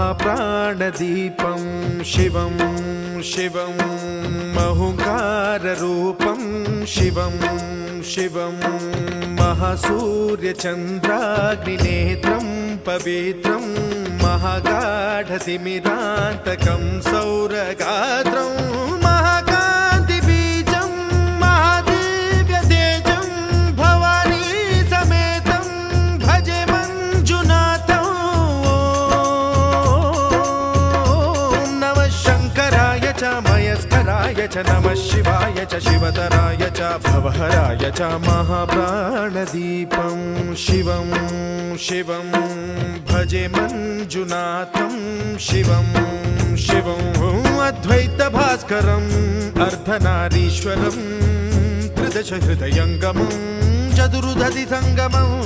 महाप्राणदीपं शिवं शिवं महुकाररूपं शिवं शिवं महासूर्यचन्द्राग्निनेत्रं पवित्रं महागाढतिमिरान्तकं सौरगात्रं महाकान्तिबीजं महादिव्यतेजं भवानी समेतं भजे मञ्जुनाथं। ॐ नमः शङ्कराय च मयस्कराय च नमः शिवाय च शिवतराय च भवहराय च महाप्राणदीपं शिवं शिवं भजे मञ्जुनाथं शिवं शिवं अद्वैतभास्करम् अर्धनारीश्वरं त्रिदशहृदयङ्गमं चतुर्दधिसङ्गमम्